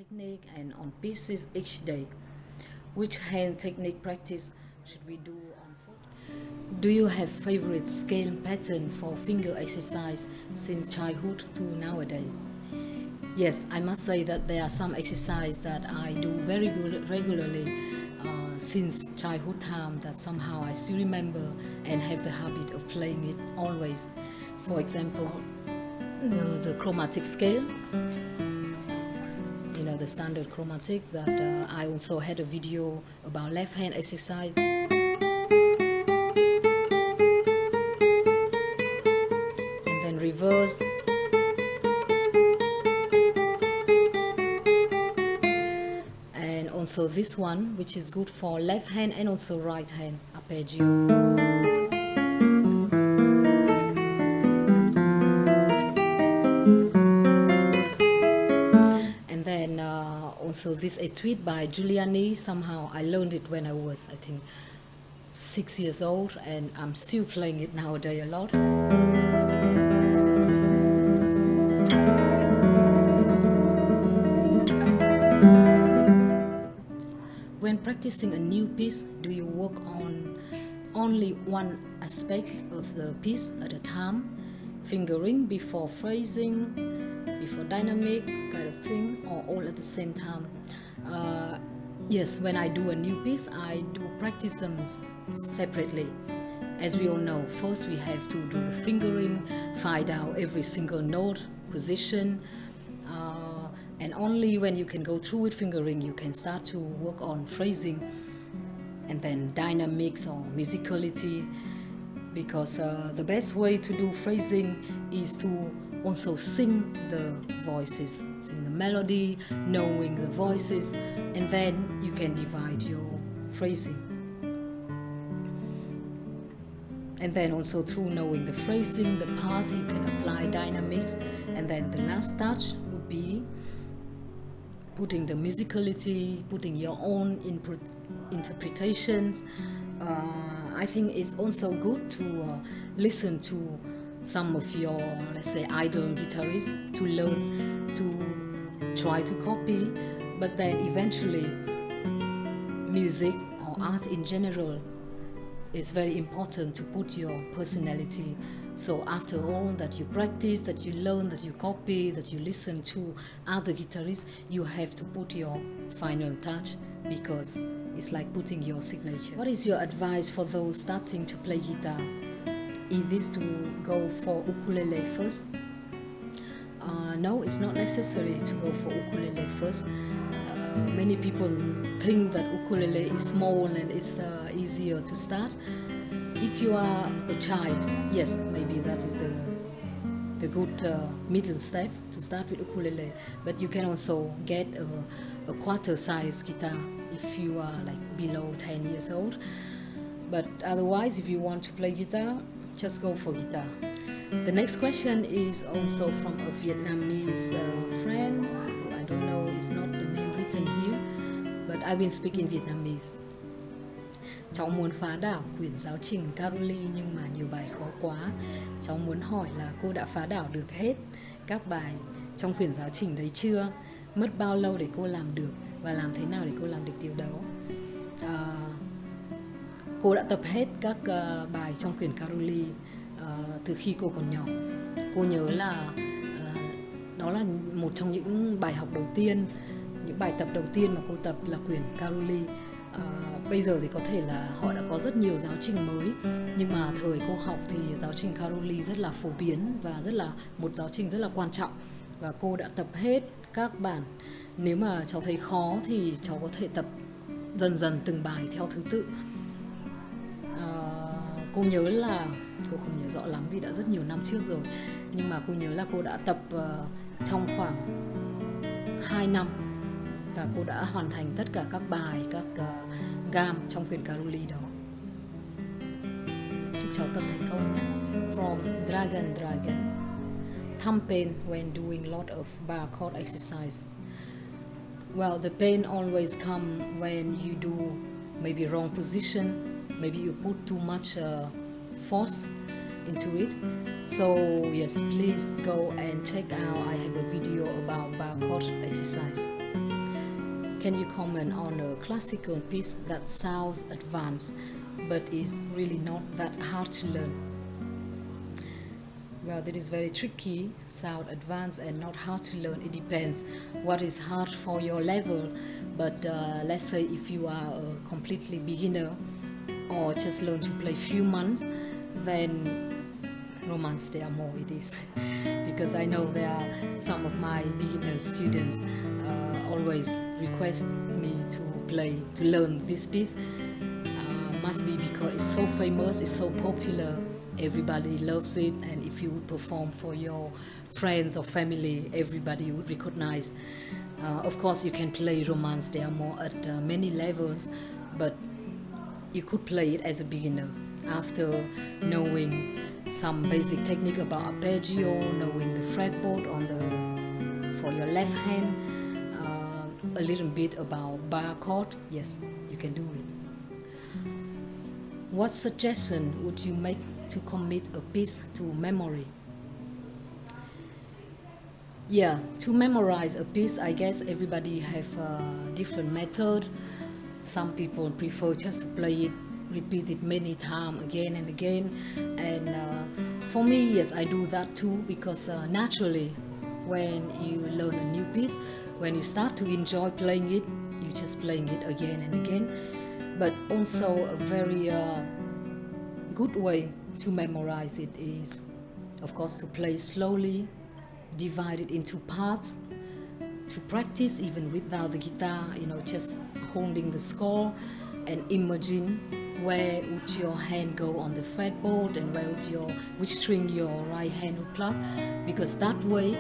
technique and on pieces each day. Which hand technique practice should we do on first? Do you have favorite scale pattern for finger exercise since childhood to nowadays? Yes, I must say that there are some exercise that I do very regularly since childhood time that somehow I still remember and have the habit of playing it always. For example, the chromatic scale, the standard chromatic that I also had a video about left hand exercise. And then reverse. And also this one, which is good for left hand and also right hand, arpeggio. Also this etude by Giuliani, somehow I learned it when I was, I think, 6 years old, and I'm still playing it nowadays a lot. When practicing a new piece, do you work on only one aspect of the piece at a time, fingering before phrasing, before dynamic kind of thing, or all at the same time? Yes, when I do a new piece, I do practice them separately. As we all know, first we have to do the fingering, find out every single note, position, and only when you can go through with fingering, you can start to work on phrasing and then dynamics or musicality, because the best way to do phrasing is to also sing the voices, sing the melody, knowing the voices, and then you can divide your phrasing. And then also through knowing the phrasing, the part, you can apply dynamics, and then the last touch would be putting the musicality, putting your own interpretations. I think it's also good to listen to some of your, let's say, idol guitarists, to learn, to try to copy, but then eventually music or art in general is very important to put your personality. So after all that you practice, that you learn, that you copy, that you listen to other guitarists, you have to put your final touch, because it's like putting your signature. What is your advice for those starting to play guitar? Is this to go for ukulele first? No, it's not necessary to go for ukulele first. Many people think that ukulele is small and it's easier to start. If you are a child, yes, maybe that is the good middle step to start with ukulele. But you can also get a quarter size guitar if you are like below 10 years old. But otherwise, if you want to play guitar, just go for guitar. The next question is also from a Vietnamese friend. I don't know, it's not the name written here, but I will speak in Vietnamese. Cháu muốn phá đảo quyển giáo trình Caroli nhưng mà nhiều bài khó quá. Cháu muốn hỏi là cô đã phá đảo được hết các bài trong quyển giáo trình đấy chưa? Mất bao lâu để cô làm được và làm thế nào để cô làm được điều đó? Cô đã tập hết các bài trong quyển Caroli từ khi cô còn nhỏ. Cô nhớ là đó là một trong những bài học đầu tiên, những bài tập đầu tiên mà cô tập là quyển Caroli. Bây giờ thì có thể là họ đã có rất nhiều giáo trình mới, nhưng mà thời cô học thì giáo trình Caroli rất là phổ biến và rất là một giáo trình rất là quan trọng, và cô đã tập hết các bản. Nếu mà cháu thấy khó thì cháu có thể tập dần dần từng bài theo thứ tự. Cô nhớ là, cô không nhớ rõ lắm vì đã rất nhiều năm trước rồi, nhưng mà cô nhớ là cô đã tập trong khoảng 2 năm và cô đã hoàn thành tất cả các bài, các gam trong quyển Caroli đó. Chúc cháu tập thành công nhé. From Dragon. Thumb pain when doing lot of bar chord exercise. Well, the pain always come when you do maybe wrong position, maybe you put too much force into it. So yes, please go and check out. I have a video about bar chord exercise. can you comment on a classical piece that sounds advanced but is really not that hard to learn? Well, that is very tricky. Sound advanced and not hard to learn. It depends what is hard for your level. But let's say if you are a completely beginner or just learn to play few months, then romance there more it is. Because I know there are some of my beginner students always request me to learn this piece. Must be because it's so famous, it's so popular, everybody loves it, and if you would perform for your friends or family, everybody would recognize. Of course, you can play romance there more at many levels, but you could play it as a beginner after knowing some basic technique about arpeggio, knowing the fretboard for your left hand, a little bit about bar chord. Yes, you can do it. What suggestion would you make to commit a piece to memory? Yeah, to memorize a piece, I guess everybody have a different method. Some people prefer just to play it, repeat it many times again and again. And for me, yes, I do that too, because naturally, when you learn a new piece, when you start to enjoy playing it, you just playing it again and again. But also a very good way to memorize it is, of course, to play slowly, divide it into parts, to practice even without the guitar, just holding the score and imagine where would your hand go on the fretboard and which string your right hand would pluck, because that way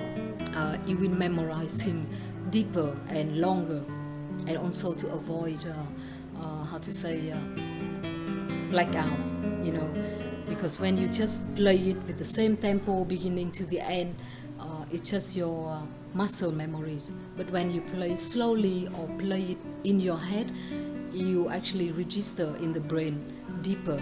you will memorize things deeper and longer, and also to avoid blackout, because when you just play it with the same tempo beginning to the end, it's just your muscle memories. But when you play slowly or play it in your head, you actually register in the brain deeper.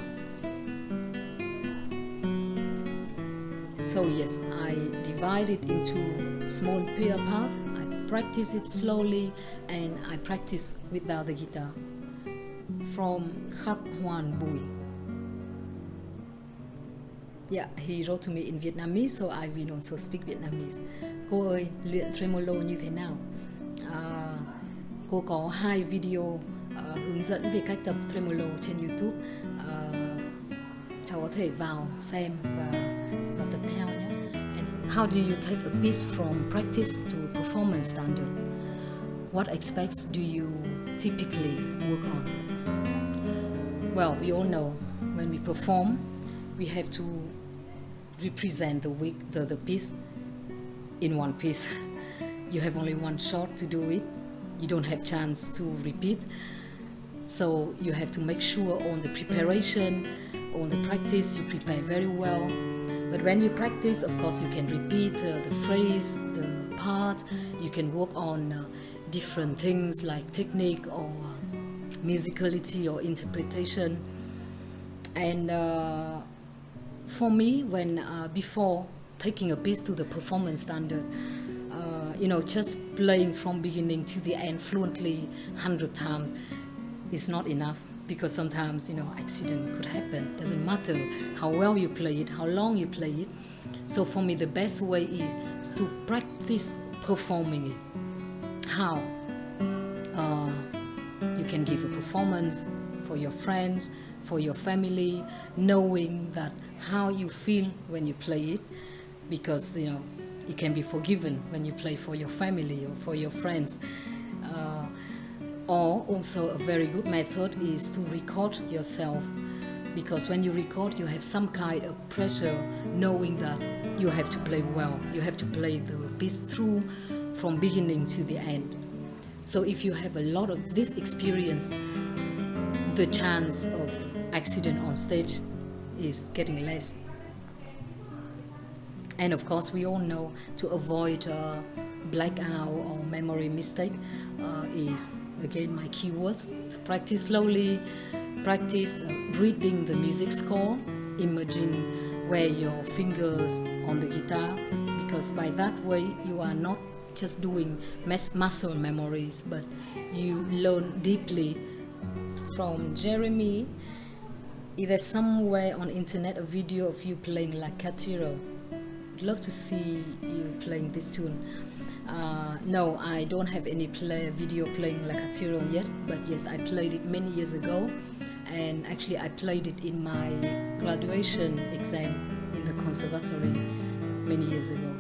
So yes, I divide it into small peer parts. I practice it slowly and I practice without the guitar. From Khap Hoan Bui. Yeah, he wrote to me in Vietnamese, so I will also speak Vietnamese. Cô ơi, luyện tremolo như thế nào? Cô có 2 video hướng dẫn về cách tập tremolo trên YouTube. Cháu có thể vào xem và tập theo nhé. And how do you take a piece from practice to performance standard? What aspects do you typically work on? Well, we all know when we perform, we have to represent the piece in one piece. You have only one shot to do it. You don't have chance to repeat. So you have to make sure on the preparation, on the practice, you prepare very well. But when you practice, of course, you can repeat the phrase, the part. You can work on different things like technique or musicality or interpretation. And for me, when before taking a piece to the performance standard, just playing from beginning to the end fluently 100 times is not enough, because sometimes accident could happen. Doesn't matter how well you play it, how long you play it. So for me, the best way is to practice performing it. How you can give a performance for your friends, for your family, knowing that how you feel when you play it, because it can be forgiven when you play for your family or for your friends. Or also a very good method is to record yourself, because when you record, you have some kind of pressure, knowing that you have to play well, you have to play the piece through from beginning to the end. So if you have a lot of this experience, the chance of accident on stage is getting less. And of course, we all know to avoid blackout or memory mistake is, again, my keywords. To practice slowly, practice reading the music score, imagine where your fingers on the guitar, because by that way you are not just doing muscle memories, but you learn deeply. From Jeremy, either somewhere on internet a video of you playing La Catiro. I'd love to see you playing this tune. No, I don't have any video playing La Catiro yet, but yes, I played it many years ago, and actually I played it in my graduation exam in the conservatory many years ago,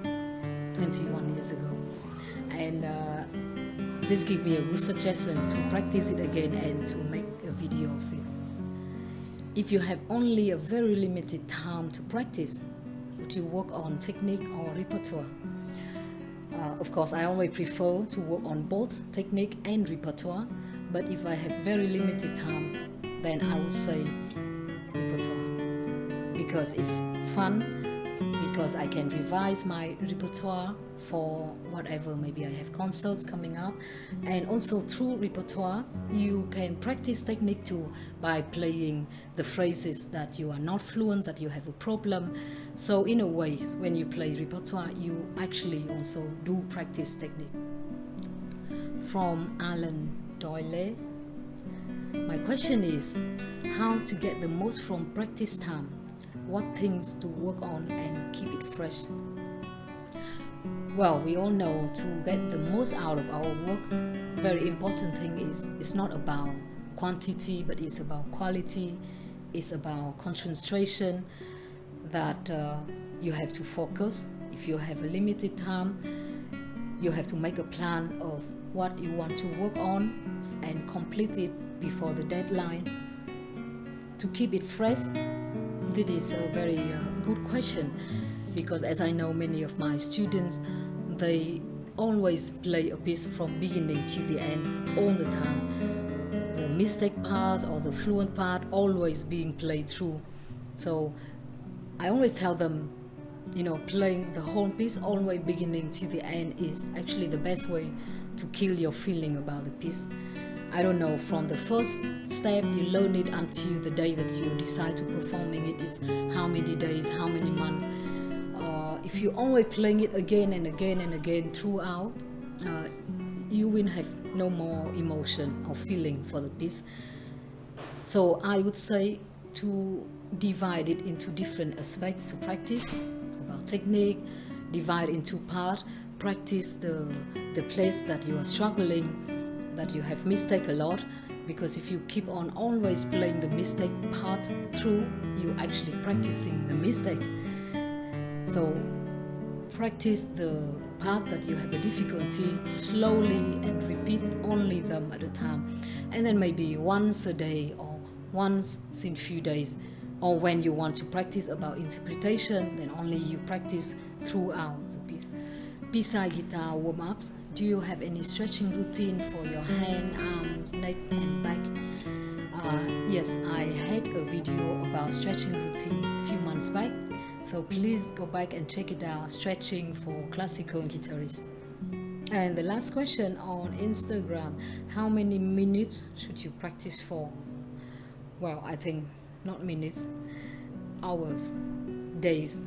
21 years ago. And this gave me a good suggestion to practice it again and to make a video of it. If you have only a very limited time to practice, would you work on technique or repertoire? Of course, I always prefer to work on both technique and repertoire, but if I have very limited time, then I would say repertoire, because it's fun, because I can revise my repertoire for whatever, maybe I have concerts coming up, and also through repertoire you can practice technique too by playing the phrases that you are not fluent, that you have a problem. So in a way, when you play repertoire, you actually also do practice technique. From Alan Doyle, my question is how to get the most from practice time, what things to work on and keep it fresh. Well, we all know to get the most out of our work, very important thing is it's not about quantity, but it's about quality. It's about concentration, that you have to focus. If you have a limited time, you have to make a plan of what you want to work on and complete it before the deadline. To keep it fresh, this is a very good question, because as I know, many of my students, they always play a piece from beginning to the end all the time. The mistake part or the fluent part always being played through. So I always tell them, playing the whole piece all the way beginning to the end is actually the best way to kill your feeling about the piece. I don't know, from the first step you learn it until the day that you decide to performing it is how many days, how many months. If you're always playing it again and again and again throughout, you will have no more emotion or feeling for the piece. So I would say to divide it into different aspects to practice, about technique, divide into part, practice the place that you are struggling, that you have mistake a lot, because if you keep on always playing the mistake part through, you're actually practicing the mistake. So practice the part that you have a difficulty slowly and repeat only them at a time, and then maybe once a day or once in few days, or when you want to practice about interpretation, then only you practice throughout the piece. Beside guitar warm-ups, do you have any stretching routine for your hand, arms, neck and back? Yes, I had a video about stretching routine a few months back, so please go back and check it out, stretching for classical guitarists. And the last question on Instagram, how many minutes should you practice for? Well, I think not minutes, hours, days,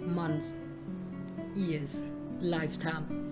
months, years, lifetime.